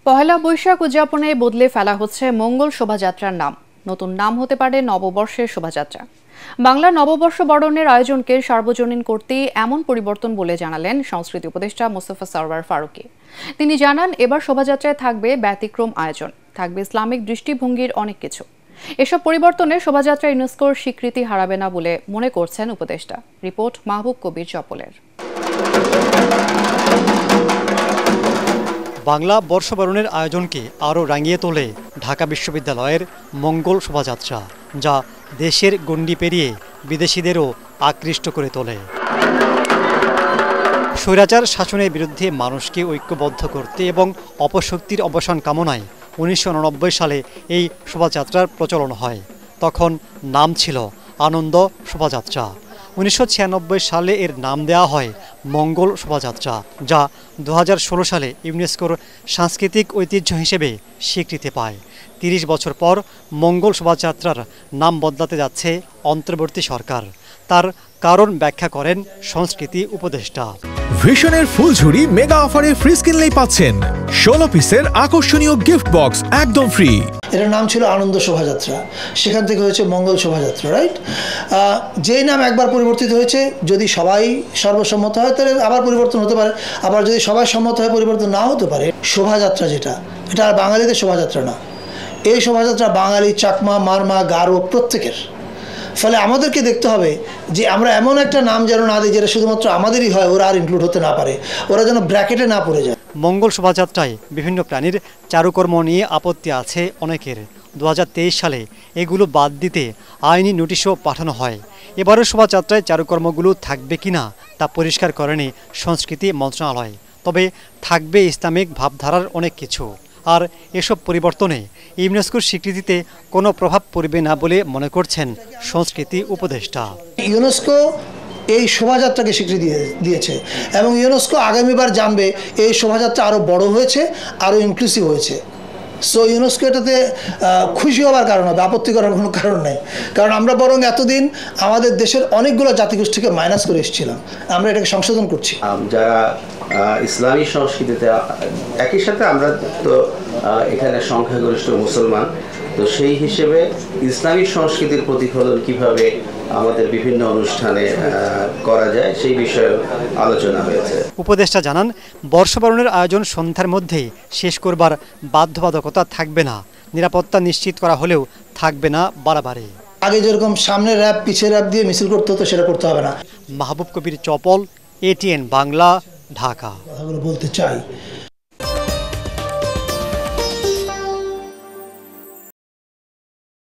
পহেলা বৈশাখ উদযাপনে বদলে ফেলা হচ্ছে মঙ্গল শোভাযাত্রার নাম। নতুন নাম হতে পারে নববর্ষের শোভাযাত্রা। বাংলা নববর্ষ বরণের আয়োজনকে সার্বজনীন করতেই এমন পরিবর্তন বলে জানালেন সংস্কৃতি উপদেষ্টা মোস্তফা সরওয়ার ফারুকী। তিনি জানান, এবার শোভাযাত্রায় থাকবে ব্যতিক্রম আয়োজন, থাকবে ইসলামিক দৃষ্টিভঙ্গির অনেক কিছু। এসব পরিবর্তনে শোভাযাত্রা ইউনেস্কোর স্বীকৃতি হারাবে না বলে মনে করছেন উপদেষ্টা। রিপোর্ট মাহবুব কবির চপলের। বাংলা বর্ষবরণের আয়োজনকে আরও রাঙিয়ে তোলে ঢাকা বিশ্ববিদ্যালয়ের মঙ্গল শোভাযাত্রা, যা দেশের গণ্ডি পেরিয়ে বিদেশিদেরও আকৃষ্ট করে তোলে। স্বৈরাচার শাসনের বিরুদ্ধে মানুষকে ঐক্যবদ্ধ করতে এবং অপশক্তির অবসান কামনায় 1989 সালে এই শোভাযাত্রার প্রচলন হয়। তখন নাম ছিল আনন্দ শোভাযাত্রা। 1996 সালে এর নাম দেওয়া হয় মঙ্গল শোভাযাত্রা, যা 2016 সালে ইউনেস্কোর সাংস্কৃতিক ঐতিহ্য হিসেবে স্বীকৃতি পায়। 30 বছর পর মঙ্গল শোভাযাত্রার নাম বদলাতে যাচ্ছে অন্তর্বর্তী সরকার। তার কারণ ব্যাখ্যা করেন সংস্কৃতি উপদেষ্টা। ভিশনের ফুলঝুরি মেগা অফারে ফ্রিজ কিনলেই পাচ্ছেন 16 পিসের আকর্ষণীয় গিফট বক্স একদম ফ্রি। এর নাম ছিল আনন্দ শোভাযাত্রা, সেখান থেকে হয়েছে মঙ্গল শোভাযাত্রা, রাইট? যেই নাম একবার পরিবর্তিত হয়েছে, যদি সবাই সর্বসম্মত হয় তাহলে আবার পরিবর্তন হতে পারে, আবার যদি সবাই সম্মত হয় পরিবর্তন নাও হতে পারে। শোভাযাত্রা যেটা, এটা আর বাঙালিদের শোভাযাত্রা না, এই শোভাযাত্রা বাঙালি, চাকমা, মারমা, গারো প্রত্যেকের। ফলে আমাদেরকে দেখতে হবে যে আমরা এমন একটা নাম যেন না দিই যেটা শুধুমাত্র আমাদেরই হয়, ওরা আর ইনক্লুড হতে না পারে, ওরা যেন ব্র্যাকেটে না পড়ে যায়। মঙ্গল শোভাযাত্রায় বিভিন্ন প্রাণীর চারুকর্ম নিয়ে আপত্তি আছে অনেকের। 2023 সালে এগুলো বাদ দিতে আইনি নোটিশও পাঠানো হয়। এবারের শোভাযাত্রায় চারুকর্মগুলো থাকবে কিনা তা পরিষ্কার করেনি সংস্কৃতি মন্ত্রণালয়। তবে থাকবে ইসলামিক ভাবধারার অনেক কিছু। আর এসব পরিবর্তনে ইউনেস্কোর স্বীকৃতিতে কোনো প্রভাব পড়বে না বলে মনে করছেন সংস্কৃতি উপদেষ্টা। ইউনেস্কো এই শোভাযাত্রাকে স্বীকৃতি দিয়েছে এবং ইউনেস্কো আগামীবার জানবে এই শোভাযাত্রা আরও বড় হয়েছে, আরও ইনক্লুসিভ হয়েছে। সো ইউনেস্কো এটাতে খুশি হওয়ার কারণ হবে, আপত্তি করার কোনো কারণ নেই। কারণ আমরা বরং এতদিন আমাদের দেশের অনেকগুলো জাতিগোষ্ঠীকে মাইনাস করে এসেছিলাম, আমরা এটাকে সংশোধন করছি। যারা ইসলামী সংস্কৃতিতে, একই সাথে আমরা তো এখানে সংখ্যাগরিষ্ঠ মুসলমান, তো সেই হিসেবে ইসলামিক সংস্কৃতির প্রতিফলন কিভাবে আমাদের বিভিন্ন অনুষ্ঠানে করা যায় সেই বিষয়ে আলোচনা হয়েছে। উপদেষ্টা জানান, বর্ষবরণের আয়োজন সন্ধ্যার মধ্যেই শেষ করবার বাধ্যবাধকতা থাকবে না। নিরাপত্তা নিশ্চিত করা হলেও থাকবে না বাড়াবাড়ি। আগে যেরকম সামনে র্যাপ পিছে র্যাপ দিয়ে মিছিল করতে হতো, সেটা করতে হবে না। মাহবুব কবির চপল, ATN বাংলা, ঢাকা। কথাগুলো বলতে চাই।